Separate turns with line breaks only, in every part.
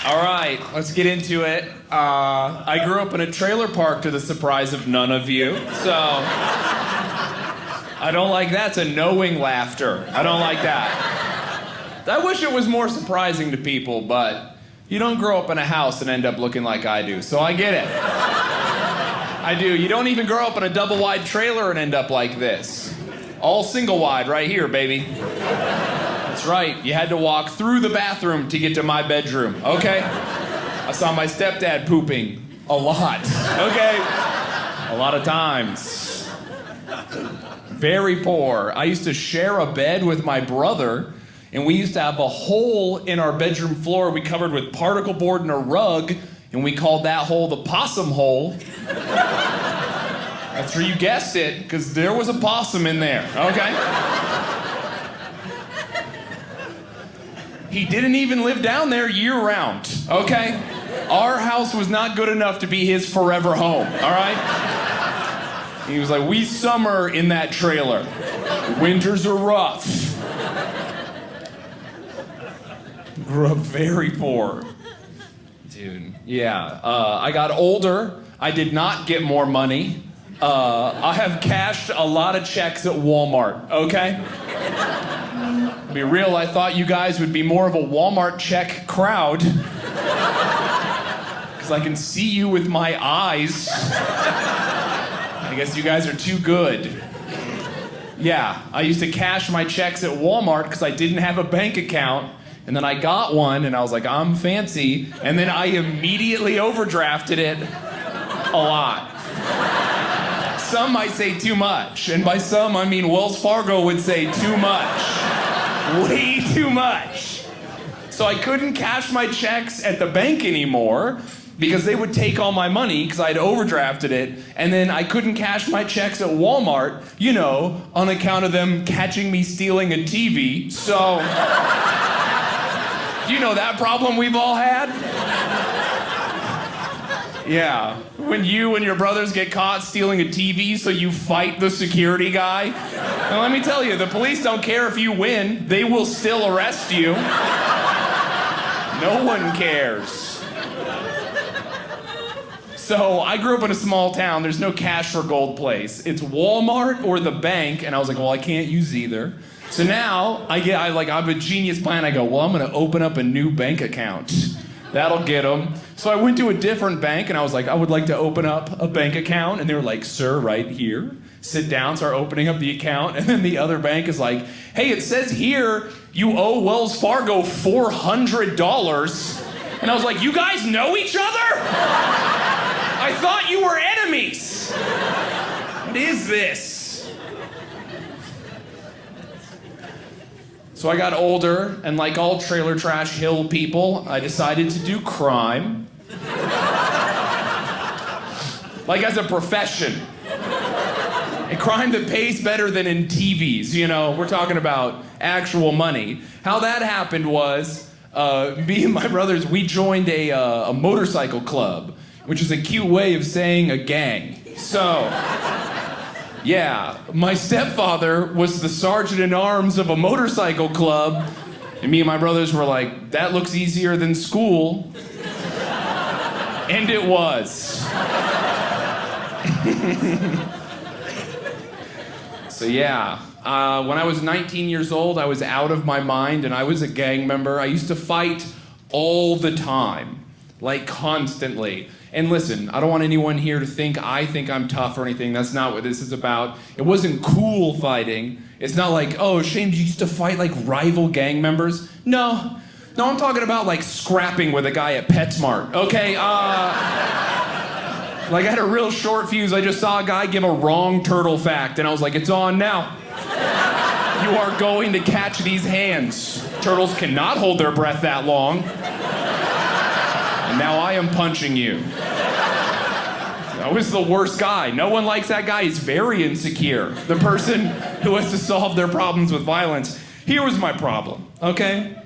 All right, let's get into it. I grew up in a trailer park to the surprise of none of you, so I don't like that. It's a knowing laughter. I don't like that. I wish it was more surprising to people, but you don't grow up in a house and end up looking like I do, so I get it. I do. You don't even grow up in a double-wide trailer and end up like this. All single-wide right here, baby. That's right. You had to walk through the bathroom to get to my bedroom, okay? I saw my stepdad pooping a lot, okay? A lot of times. Very poor. I used to share a bed with my brother, and we used to have a hole in our bedroom floor we covered with particle board and a rug, and we called that hole the possum hole. That's where you guessed it, because there was a possum in there, okay? He didn't even live down there year-round, okay? Our house was not good enough to be his forever home, all right? He was like, we summer in that trailer. Winters are rough. Grew up very poor. Dude, yeah. I got older. I did not get more money. I have cashed a lot of checks at Walmart, okay? To be real, I thought you guys would be more of a Walmart check crowd. Because I can see you with my eyes. I guess you guys are too good. Yeah, I used to cash my checks at Walmart because I didn't have a bank account. And then I got one, and I was like, I'm fancy. And then I immediately overdrafted it a lot. Some might say too much. And by some, I mean Wells Fargo would say too much. Way too much. So I couldn't cash my checks at the bank anymore because they would take all my money because I'd overdrafted it. And then I couldn't cash my checks at Walmart, you know, on account of them catching me stealing a TV. So, you know that problem we've all had? Yeah, when you and your brothers get caught stealing a TV, so you fight the security guy. And let me tell you, the police don't care if you win. They will still arrest you. No one cares. So I grew up in a small town. There's no cash for gold place. It's Walmart or the bank. And I was like, well, I can't use either. So now I have a genius plan. I go, well, I'm going to open up a new bank account. That'll get them. So I went to a different bank, and I was like, I would like to open up a bank account. And they were like, sir, right here. Sit down, start opening up the account. And then the other bank is like, hey, it says here you owe Wells Fargo $400. And I was like, you guys know each other? I thought you were enemies. What is this? So I got older, and like all trailer trash hill people, I decided to do crime. Like as a profession. A crime that pays better than in TVs, you know? We're talking about actual money. How that happened was, me and my brothers, we joined a motorcycle club, which is a cute way of saying a gang. So... yeah, my stepfather was the sergeant-in-arms of a motorcycle club, and me and my brothers were like, that looks easier than school. And it was. So yeah, when I was 19 years old, I was out of my mind, and I was a gang member. I used to fight all the time, like constantly. And listen, I don't want anyone here to think I'm tough or anything. That's not what this is about. It wasn't cool fighting. It's not like, oh, Shayne, you used to fight like rival gang members? No, I'm talking about like scrapping with a guy at PetSmart, okay? Like I had a real short fuse. I just saw a guy give a wrong turtle fact, and I was like, it's on now. You are going to catch these hands. Turtles cannot hold their breath that long. And now I am punching you. I was the worst guy. No one likes that guy. He's very insecure. The person who has to solve their problems with violence. Here was my problem, okay?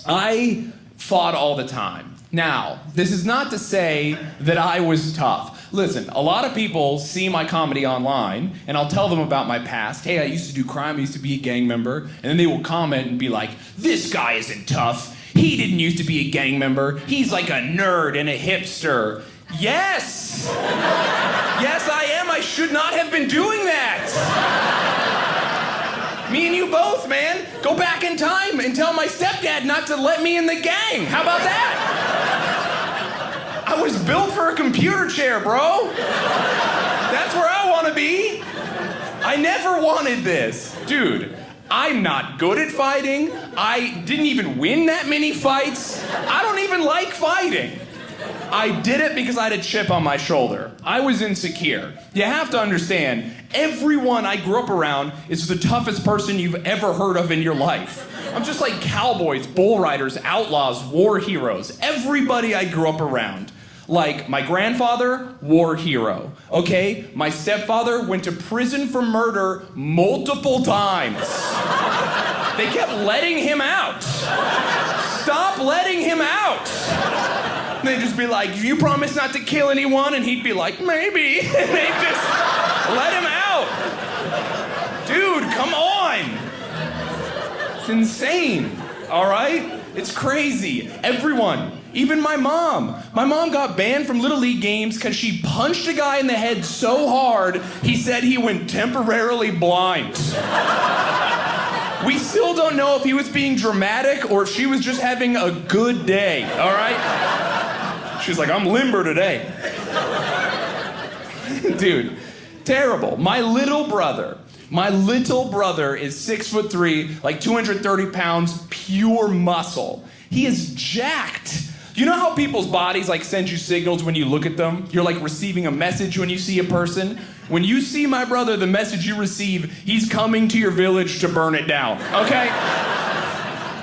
I fought all the time. Now, this is not to say that I was tough. Listen, a lot of people see my comedy online, and I'll tell them about my past. Hey, I used to do crime, I used to be a gang member. And then they will comment and be like, this guy isn't tough. He didn't used to be a gang member. He's like a nerd and a hipster. Yes! Yes, I am. I should not have been doing that. Me and you both, man. Go back in time and tell my stepdad not to let me in the gang. How about that? I was built for a computer chair, bro. That's where I want to be. I never wanted this. Dude, I'm not good at fighting. I didn't even win that many fights. I don't even like fighting. I did it because I had a chip on my shoulder. I was insecure. You have to understand, everyone I grew up around is the toughest person you've ever heard of in your life. I'm just like cowboys, bull riders, outlaws, war heroes. Everybody I grew up around. Like my grandfather, war hero. Okay? My stepfather went to prison for murder multiple times. They kept letting him out. Stop letting him out. They'd just be like, you promise not to kill anyone? And he'd be like, maybe. And they'd just let him out. Dude, come on. It's insane, all right? It's crazy. Everyone, even my mom. My mom got banned from Little League games because she punched a guy in the head so hard, he said he went temporarily blind. We still don't know if he was being dramatic or if she was just having a good day, all right? She's like, I'm limber today. Dude, terrible. My little brother is 6'3", like 230 pounds, pure muscle. He is jacked. You know how people's bodies like send you signals when you look at them? You're like receiving a message when you see a person. When you see my brother, the message you receive, he's coming to your village to burn it down, okay?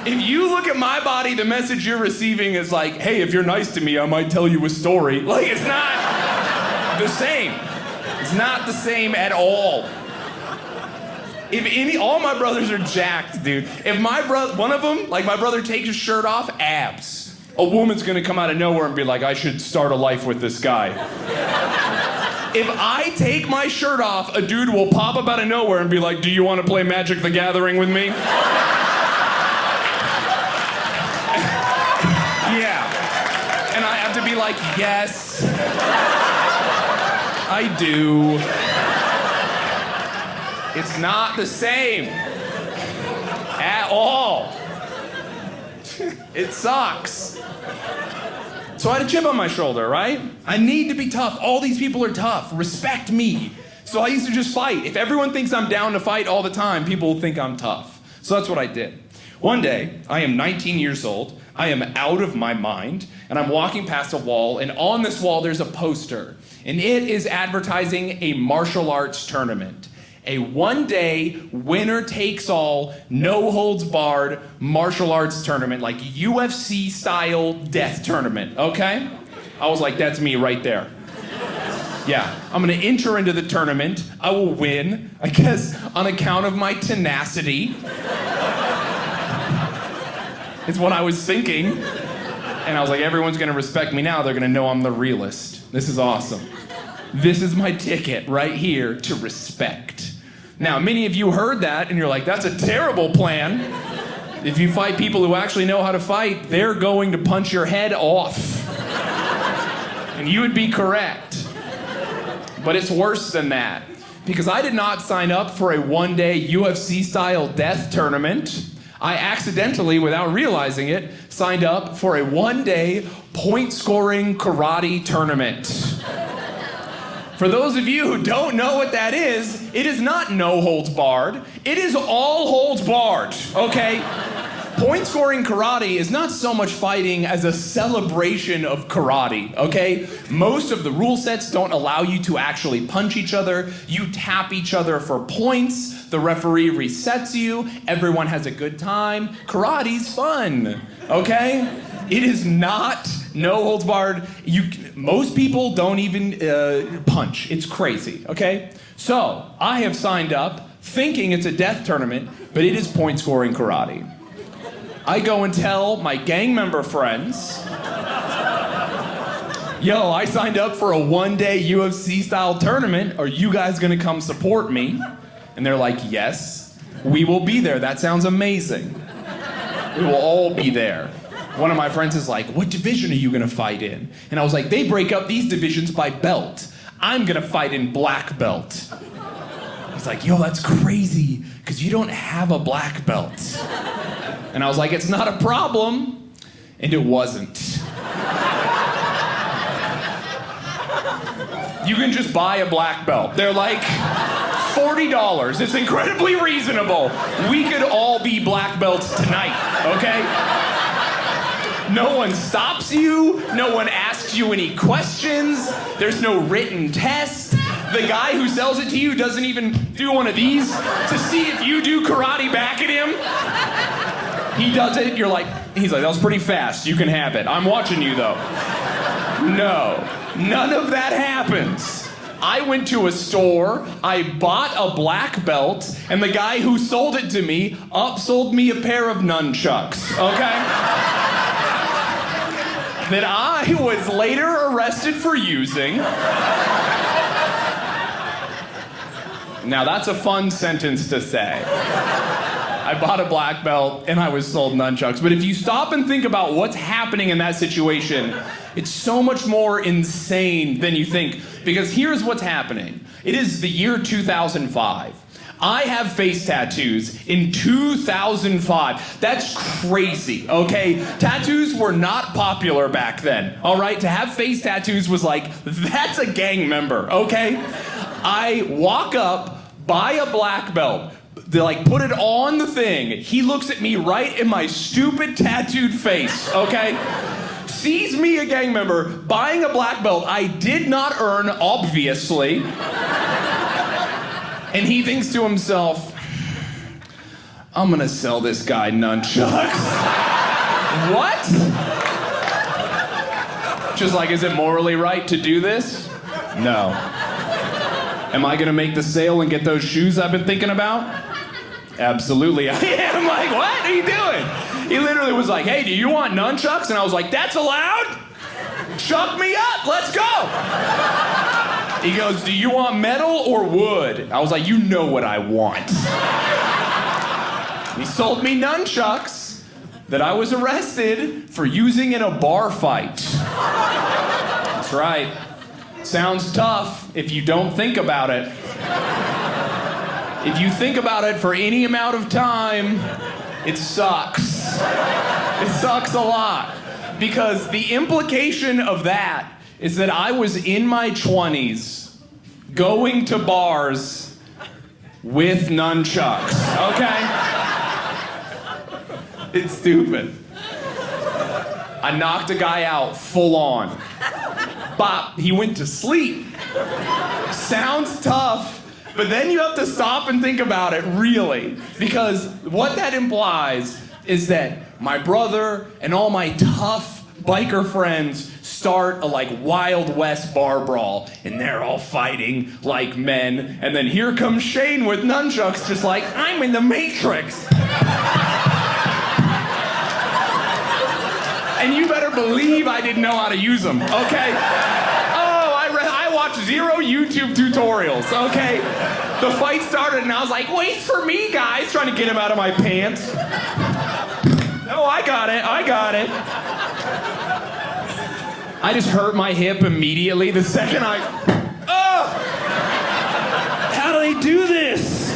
If you look at my body, the message you're receiving is like, hey, if you're nice to me, I might tell you a story. Like, it's not the same. It's not the same at all. All my brothers are jacked, dude. If one of them, like my brother takes his shirt off, abs. A woman's gonna come out of nowhere and be like, I should start a life with this guy. If I take my shirt off, a dude will pop up out of nowhere and be like, do you want to play Magic the Gathering with me? Yeah. And I have to be like, yes, I do. It's not the same at all. It sucks. So I had a chip on my shoulder, right? I need to be tough. All these people are tough. Respect me. So I used to just fight. If everyone thinks I'm down to fight all the time, people will think I'm tough. So that's what I did. One day, I am 19 years old. I am out of my mind, and I'm walking past a wall, and on this wall there's a poster, and it is advertising a martial arts tournament. A one-day, winner-takes-all, no-holds-barred martial arts tournament, like UFC-style death tournament, okay? I was like, that's me right there. Yeah, I'm gonna enter into the tournament. I will win, I guess, on account of my tenacity. Is what I was thinking. And I was like, everyone's gonna respect me now. They're gonna know I'm the realist. This is awesome. This is my ticket right here to respect. Now, many of you heard that, and you're like, that's a terrible plan. If you fight people who actually know how to fight, they're going to punch your head off. And you would be correct. But it's worse than that. Because I did not sign up for a one-day UFC-style death tournament. I accidentally, without realizing it, signed up for a one-day point-scoring karate tournament. For those of you who don't know what that is, it is not no holds barred. It is all holds barred, okay? Point scoring karate is not so much fighting as a celebration of karate, okay? Most of the rule sets don't allow you to actually punch each other. You tap each other for points. The referee resets you. Everyone has a good time. Karate's fun, okay? It is not no holds barred. Most people don't even punch. It's crazy, okay? So I have signed up thinking it's a death tournament, but it is point scoring karate. I go and tell my gang member friends, yo, I signed up for a one-day UFC style tournament. Are you guys gonna come support me? And they're like, yes, we will be there. That sounds amazing. We will all be there. One of my friends is like, what division are you gonna fight in? And I was like, they break up these divisions by belt. I'm gonna fight in black belt. He's like, yo, that's crazy, because you don't have a black belt. And I was like, it's not a problem. And it wasn't. You can just buy a black belt. They're like $40. It's incredibly reasonable. We could all be black belts tonight, okay? No one stops you. No one asks you any questions. There's no written test. The guy who sells it to you doesn't even do one of these to see if you do karate back at him. He does it, you're like, he's like, that was pretty fast, you can have it. I'm watching you though. No, none of that happens. I went to a store, I bought a black belt, and the guy who sold it to me upsold me a pair of nunchucks, okay? That I was later arrested for using. Now that's a fun sentence to say. I bought a black belt and I was sold nunchucks. But if you stop and think about what's happening in that situation, it's so much more insane than you think. Because here's what's happening. It is the year 2005. I have face tattoos in 2005. That's crazy, okay? Tattoos were not popular back then, all right? To have face tattoos was like, that's a gang member, okay? I walk up, buy a black belt, they like put it on the thing. He looks at me right in my stupid tattooed face, okay? Sees me, a gang member, buying a black belt I did not earn, obviously. And he thinks to himself, I'm gonna sell this guy nunchucks. What? Just like, is it morally right to do this? No. Am I gonna make the sale and get those shoes I've been thinking about? Absolutely I am. Like, what are you doing? He literally was like, hey, do you want nunchucks? And I was like, that's allowed? Chuck me up, let's go. He goes, do you want metal or wood? I was like, you know what I want. He sold me nunchucks that I was arrested for using in a bar fight. That's right. Sounds tough if you don't think about it. If you think about it for any amount of time, it sucks. It sucks a lot. Because the implication of that is that I was in my 20s going to bars with nunchucks, okay? It's stupid. I knocked a guy out full on. Bop, he went to sleep. Sounds tough, but then you have to stop and think about it, really. Because what that implies is that my brother and all my tough biker friends start a like Wild West bar brawl, and they're all fighting like men, and then here comes Shayne with nunchucks, just like, I'm in the Matrix. And you better believe I didn't know how to use them, okay? Oh, I watched 0 YouTube tutorials, okay? The fight started and I was like, wait for me, guys, trying to get him out of my pants. No, I got it. I just hurt my hip immediately the second oh! How do they do this?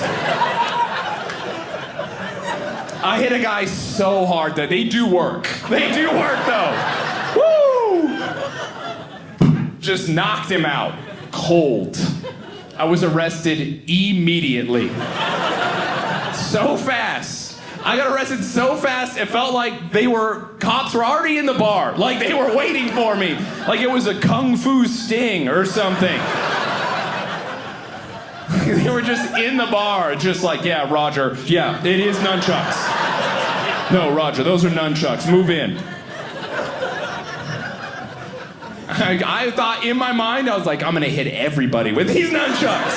I hit a guy so hard that they do work. They do work though. Woo! Just knocked him out. Cold. I was arrested immediately. So fast. I got arrested so fast, it felt like cops were already in the bar. Like they were waiting for me. Like it was a kung fu sting or something. They were just in the bar, just like, yeah, Roger, yeah, it is nunchucks. No, Roger, those are nunchucks, move in. I thought in my mind, I was like, I'm gonna hit everybody with these nunchucks.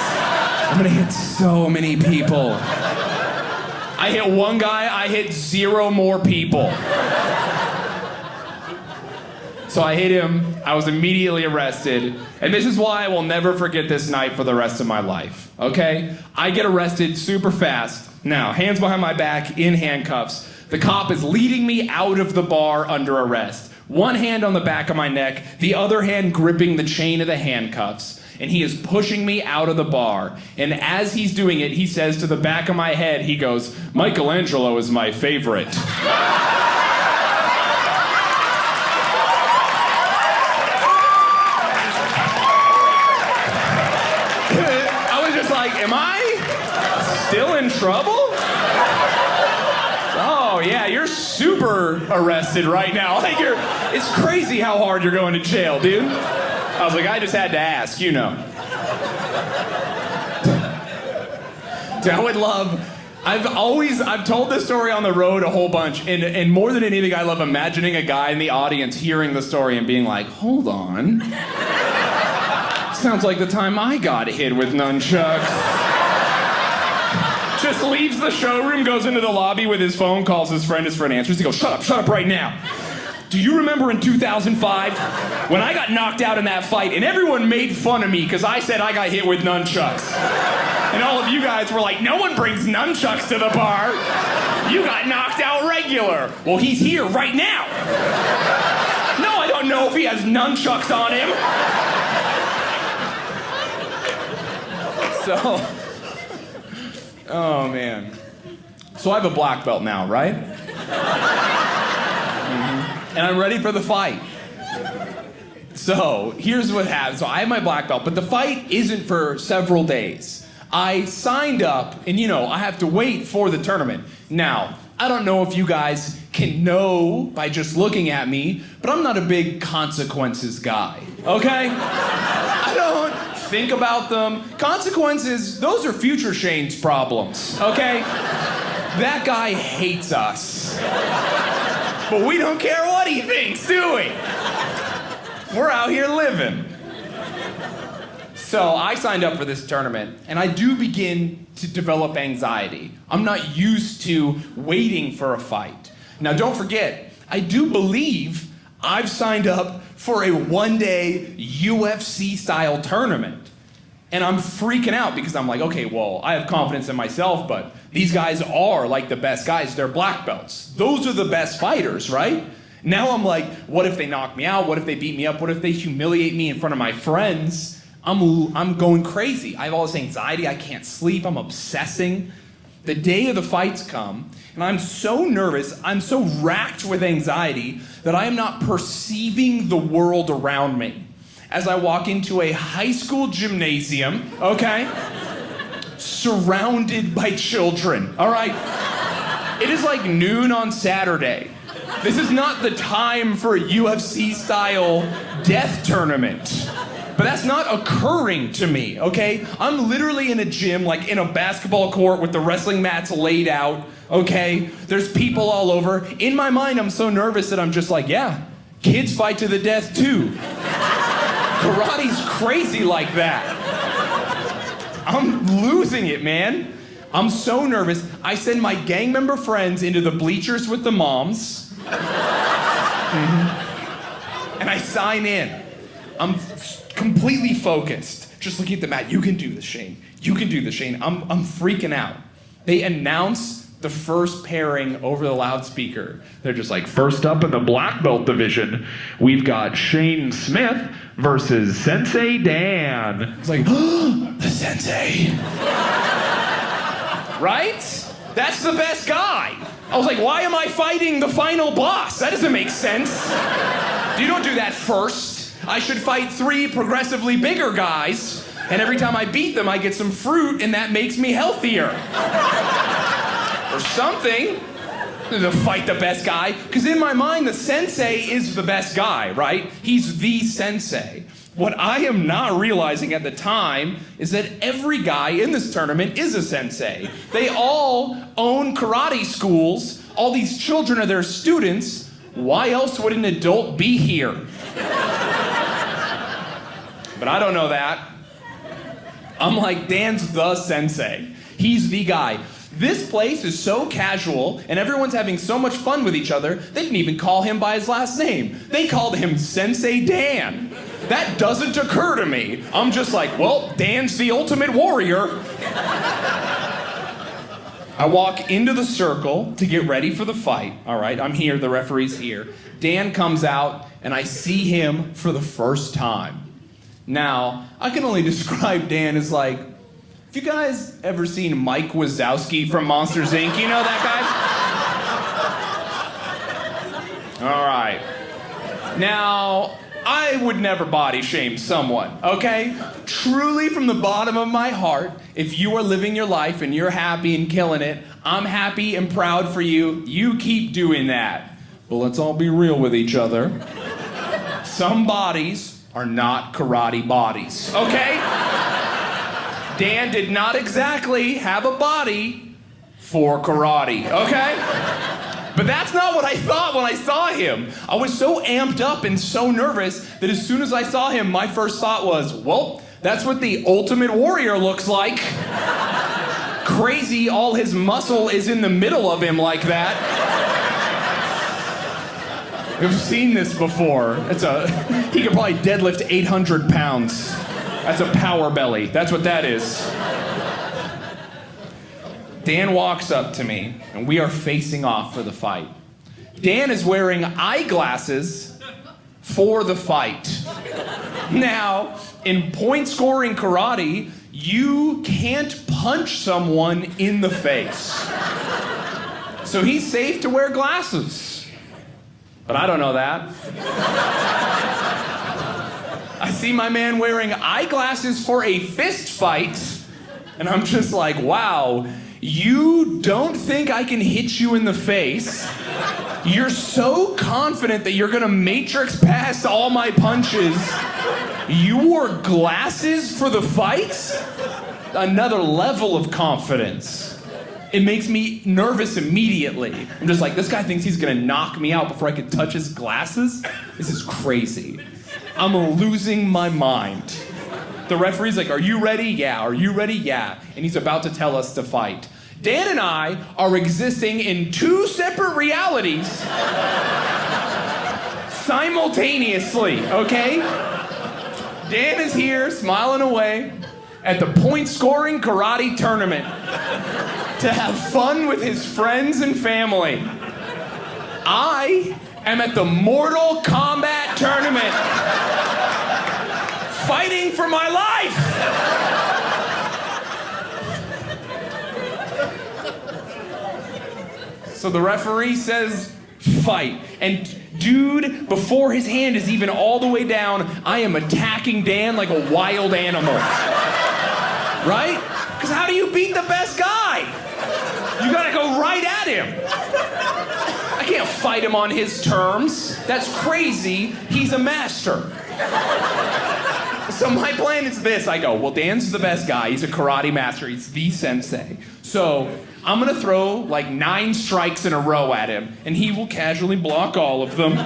I'm gonna hit so many people. I hit one guy, I hit 0 more people. So I hit him, I was immediately arrested, and this is why I will never forget this night for the rest of my life, okay? I get arrested super fast. Now, hands behind my back, in handcuffs. The cop is leading me out of the bar under arrest. One hand on the back of my neck, the other hand gripping the chain of the handcuffs. And he is pushing me out of the bar. And as he's doing it, he says to the back of my head, he goes, "Michelangelo is my favorite." I was just like, am I still in trouble? Oh yeah, you're super arrested right now. Like it's crazy how hard you're going to jail, dude. I was like, I just had to ask, you know. Dude, I would love, I've told this story on the road a whole bunch, and more than anything, I love imagining a guy in the audience hearing the story and being like, hold on. Sounds like the time I got hit with nunchucks. Just leaves the showroom, goes into the lobby with his phone, calls his friend answers. He goes, shut up right now. Do you remember in 2005 when I got knocked out in that fight and everyone made fun of me because I said I got hit with nunchucks? And all of you guys were like, no one brings nunchucks to the bar. You got knocked out regular. Well, he's here right now. No, I don't know if he has nunchucks on him. So, oh man. So I have a black belt now, right? And I'm ready for the fight. So here's what happens. So I have my black belt, but the fight isn't for several days. I signed up, and I have to wait for the tournament. Now, I don't know if you guys can know by just looking at me, but I'm not a big consequences guy, okay? I don't think about them. Consequences, those are future Shayne's problems, okay? That guy hates us. But we don't care what he thinks, do we? We're out here living. So I signed up for this tournament, and I do begin to develop anxiety. I'm not used to waiting for a fight. Now, don't forget, I do believe I've signed up for a one-day UFC-style tournament. And I'm freaking out because I'm like, okay, well, I have confidence in myself, but these guys are like the best guys. They're black belts. Those are the best fighters, right? Now I'm like, what if they knock me out? What if they beat me up? What if they humiliate me in front of my friends? I'm going crazy. I have all this anxiety. I can't sleep. I'm obsessing. The day of the fights come, and I'm so nervous. I'm so racked with anxiety that I am not perceiving the world around me. As I walk into a high school gymnasium, okay, surrounded by children, all right? It is like noon on Saturday. This is not the time for a UFC-style death tournament. But that's not occurring to me, okay? I'm literally in a gym, like in a basketball court with the wrestling mats laid out, okay? There's people all over. In my mind, I'm so nervous that I'm just like, yeah, kids fight to the death too. Karate's crazy like that. I'm losing it, man. I'm so nervous. I send my gang member friends into the bleachers with the moms. And I sign in. I'm completely focused. Just looking at the mat. You can do this, Shayne. You can do this, Shayne. I'm freaking out. They announce the first pairing over the loudspeaker. They're just like, first up in the black belt division, we've got Shayne Smith versus Sensei Dan. It's like, oh, the sensei. Right? That's the best guy. I was like, why am I fighting the final boss? That doesn't make sense. You don't do that first. I should fight 3 progressively bigger guys, and every time I beat them, I get some fruit, and that makes me healthier. Or something. To fight the best guy. Because in my mind, the sensei is the best guy, right? He's the sensei. What I am not realizing at the time is that every guy in this tournament is a sensei. They all own karate schools. All these children are their students. Why else would an adult be here? But I don't know that. I'm like, Dan's the sensei. He's the guy. This place is so casual, and everyone's having so much fun with each other, they didn't even call him by his last name. They called him Sensei Dan. That doesn't occur to me. I'm just like, well, Dan's the ultimate warrior. I walk into the circle to get ready for the fight. All right, I'm here, the referee's here. Dan comes out, and I see him for the first time. Now, I can only describe Dan as like, have you guys ever seen Mike Wazowski from Monsters, Inc.? You know that guy? All right. Now, I would never body shame someone, okay? Truly, from the bottom of my heart, if you are living your life and you're happy and killing it, I'm happy and proud for you. You keep doing that. But let's all be real with each other. Some bodies are not karate bodies, okay? Dan did not exactly have a body for karate, okay? But that's not what I thought when I saw him. I was so amped up and so nervous that as soon as I saw him, my first thought was, well, that's what the Ultimate Warrior looks like. Crazy, all his muscle is in the middle of him like that. We've seen this before. He could probably deadlift 800 pounds. That's a power belly. That's what that is. Dan walks up to me, and we are facing off for the fight. Dan is wearing eyeglasses for the fight. Now, in point-scoring karate, you can't punch someone in the face. So he's safe to wear glasses. But I don't know that. I see my man wearing eyeglasses for a fist fight, and I'm just like, wow, you don't think I can hit you in the face? You're so confident that you're gonna matrix past all my punches. You wore glasses for the fight? Another level of confidence. It makes me nervous immediately. I'm just like, this guy thinks he's gonna knock me out before I could touch his glasses? This is crazy. I'm losing my mind. The referee's like, are you ready? Yeah. Are you ready? Yeah. And he's about to tell us to fight. Dan and I are existing in two separate realities simultaneously, okay? Dan is here, smiling away, at the point-scoring karate tournament to have fun with his friends and family. I am at the Mortal Kombat tournament, fighting for my life. So the referee says, fight. And dude, before his hand is even all the way down, I am attacking Dan like a wild animal. Right? Because how do you beat the best guy? You gotta go right at him. I can't fight him on his terms. That's crazy. He's a master. So my plan is this. I go, well, Dan's the best guy. He's a karate master. He's the sensei. So I'm gonna throw like 9 strikes in a row at him, and he will casually block all of them.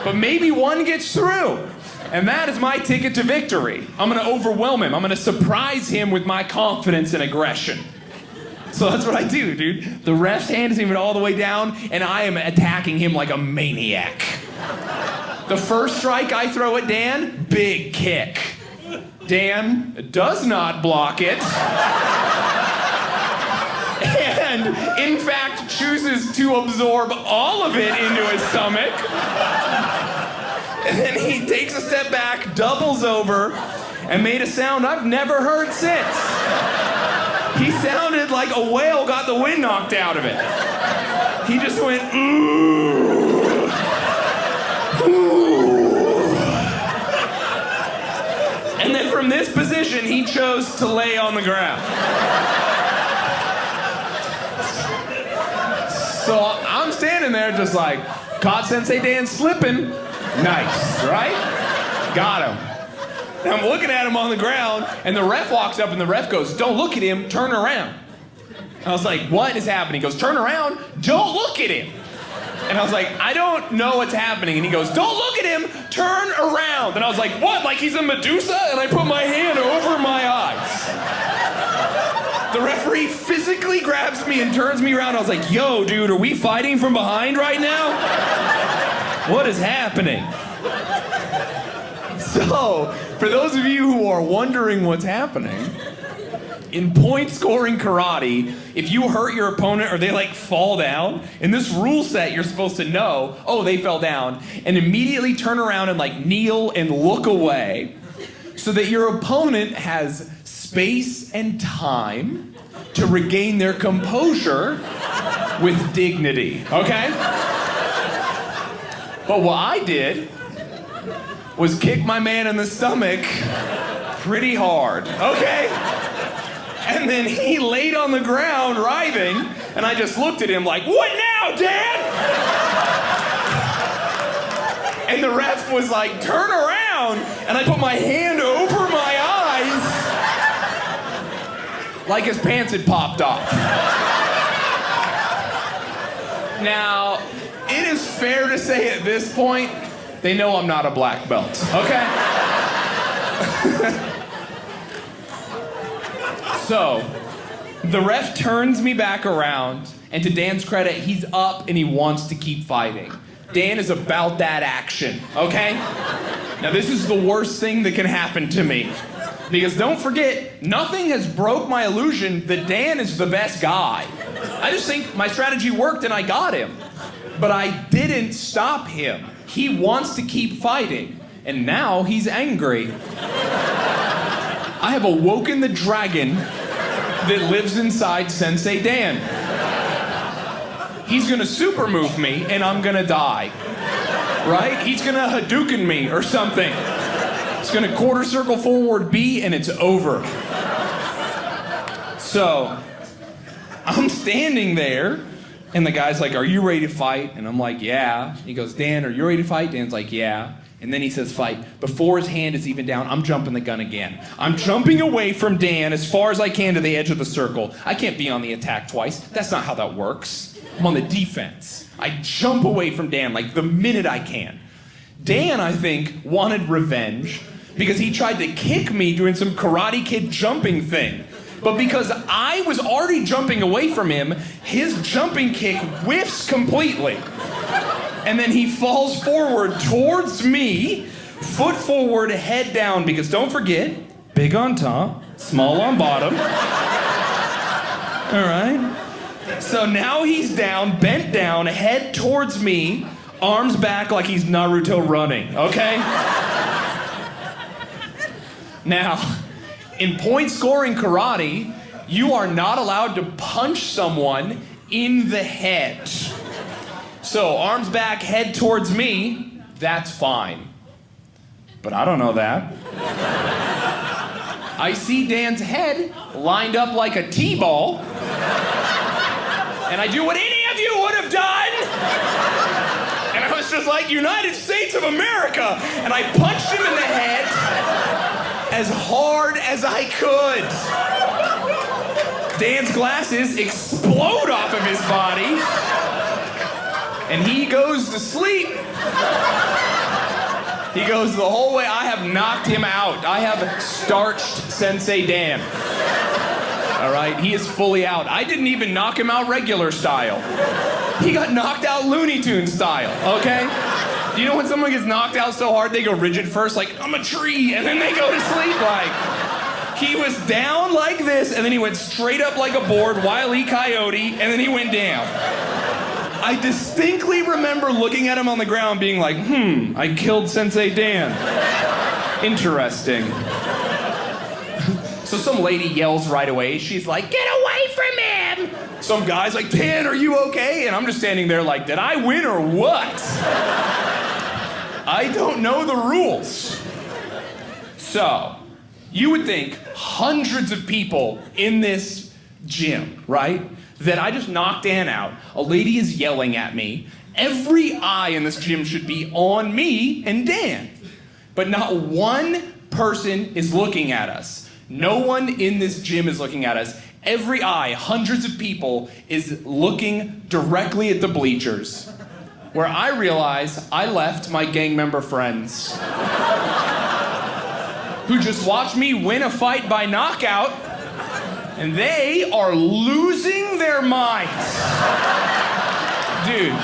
But maybe one gets through. And that is my ticket to victory. I'm gonna overwhelm him. I'm gonna surprise him with my confidence and aggression. So that's what I do, dude. The ref's hand isn't even all the way down, and I am attacking him like a maniac. The first strike I throw at Dan, big kick. Dan does not block it. And, in fact, chooses to absorb all of it into his stomach. And then he takes a step back, doubles over, and made a sound I've never heard since. He sounded like a whale got the wind knocked out of it. He just went, ooh. Ooh. And then from this position, he chose to lay on the ground. So I'm standing there just like, caught Sensei Dan slipping. Nice, right? Got him. And I'm looking at him on the ground, and the ref walks up, and the ref goes, don't look at him, turn around. I was like, what is happening? He goes, turn around, don't look at him. And I was like, I don't know what's happening. And he goes, don't look at him, turn around. And I was like, what, like he's a Medusa? And I put my hand over my eyes. The referee physically grabs me and turns me around. I was like, yo, dude, are we fighting from behind right now? What is happening? So, for those of you who are wondering what's happening, in point scoring karate, if you hurt your opponent or they like fall down, in this rule set you're supposed to know, oh, they fell down, and immediately turn around and like kneel and look away so that your opponent has space and time to regain their composure with dignity, okay? But what I did was kick my man in the stomach pretty hard, okay? And then he laid on the ground writhing, and I just looked at him like, what now, Dan? And the ref was like, turn around, and I put my hand over my eyes like his pants had popped off. Now, it is fair to say at this point, they know I'm not a black belt, okay? So, the ref turns me back around, and to Dan's credit, he's up and he wants to keep fighting. Dan is about that action, okay? Now, this is the worst thing that can happen to me. Because don't forget, nothing has broke my illusion that Dan is the best guy. I just think my strategy worked and I got him. But I didn't stop him. He wants to keep fighting, and now he's angry. I have awoken the dragon that lives inside Sensei Dan. He's gonna super move me, and I'm gonna die. Right? He's gonna Hadouken me or something. He's gonna quarter circle forward B, and it's over. So, I'm standing there, and the guy's like, are you ready to fight? And I'm like, yeah. He goes, Dan, are you ready to fight? Dan's like, yeah. And then he says, fight. Before his hand is even down, I'm jumping the gun again. I'm jumping away from Dan as far as I can to the edge of the circle. I can't be on the attack twice. That's not how that works. I'm on the defense. I jump away from Dan like the minute I can. Dan, I think, wanted revenge because he tried to kick me doing some Karate Kid jumping thing. But because I was already jumping away from him, his jumping kick whiffs completely. And then he falls forward towards me, foot forward, head down, because don't forget, big on top, small on bottom. All right? So now he's down, bent down, head towards me, arms back like he's Naruto running, okay? Now, in point-scoring karate, you are not allowed to punch someone in the head. So, arms back, head towards me, that's fine. But I don't know that. I see Dan's head lined up like a T-ball, and I do what any of you would have done! And I was just like, United States of America! And I punched him in the head as hard as I could. Dan's glasses explode off of his body, and he goes to sleep. He goes the whole way. I have knocked him out. I have starched Sensei Dan. All right, he is fully out. I didn't even knock him out regular style. He got knocked out Looney Tunes style, okay? Do you know when someone gets knocked out so hard they go rigid first, like, I'm a tree, and then they go to sleep like... He was down like this, and then he went straight up like a board, Wile E. Coyote, and then he went down. I distinctly remember looking at him on the ground being like, I killed Sensei Dan. Interesting. So some lady yells right away. She's like, get away from him! Some guy's like, Dan, are you okay? And I'm just standing there like, did I win or what? I don't know the rules. So, you would think hundreds of people in this gym, right? That I just knocked Dan out. A lady is yelling at me. Every eye in this gym should be on me and Dan. But not one person is looking at us. No one in this gym is looking at us. Every eye, hundreds of people, is looking directly at the bleachers, where I realize I left my gang member friends who just watched me win a fight by knockout, and they are losing their minds. Dude,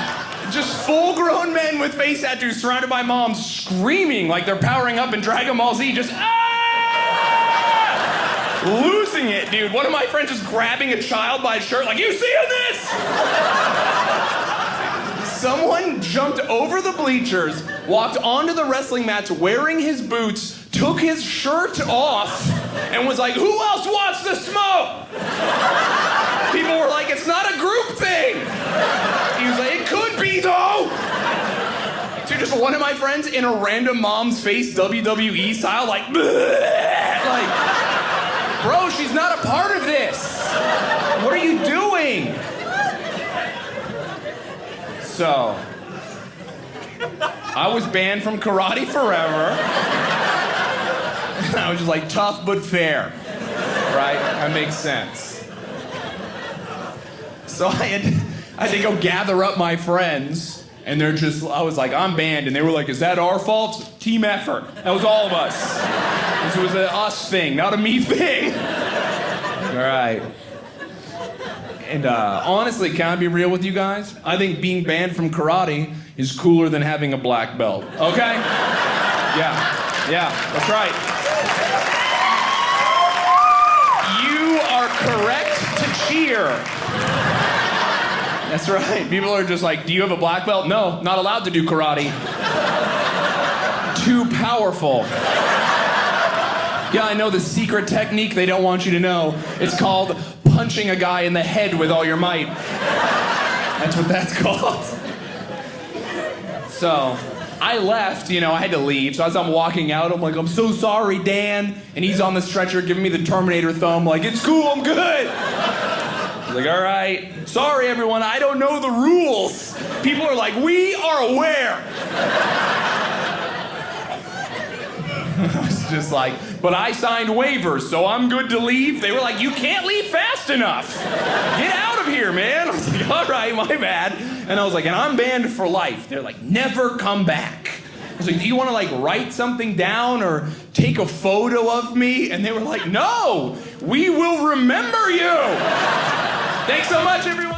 just full-grown men with face tattoos surrounded by moms screaming like they're powering up in Dragon Ball Z, just, ah! losing it, dude. One of my friends is grabbing a child by his shirt like, you seeing this? Someone jumped over the bleachers, walked onto the wrestling mats wearing his boots, took his shirt off, and was like, who else wants to smoke? People were like, it's not a group thing. He was like, it could be though. So just one of my friends in a random mom's face WWE style, like, bleh, like, bro, she's not a part of this. What are you doing? So, I was banned from karate forever. I was just like, tough but fair, right? That makes sense. So I had to go gather up my friends, and I was like, I'm banned, and they were like, is that our fault? Team effort. That was all of us. This was an us thing, not a me thing. All right. And honestly, can I be real with you guys? I think being banned from karate is cooler than having a black belt, okay? Yeah, that's right. You are correct to cheer. That's right. People are just like, do you have a black belt? No, not allowed to do karate. Too powerful. Yeah, I know the secret technique they don't want you to know. It's called punching a guy in the head with all your might. That's what that's called. So, I left, I had to leave. So as I'm walking out, I'm like, I'm so sorry, Dan. And he's on the stretcher giving me the Terminator thumb, like, it's cool, I'm good. He's like, all right. Sorry, everyone, I don't know the rules. People are like, we are aware. I was just like, but I signed waivers, so I'm good to leave. They were like, you can't leave fast enough. Get out of here, man. I was like, all right, my bad. And I was like, and I'm banned for life. They're like, never come back. I was like, do you want to write something down or take a photo of me? And they were like, no, we will remember you. Thanks so much, everyone.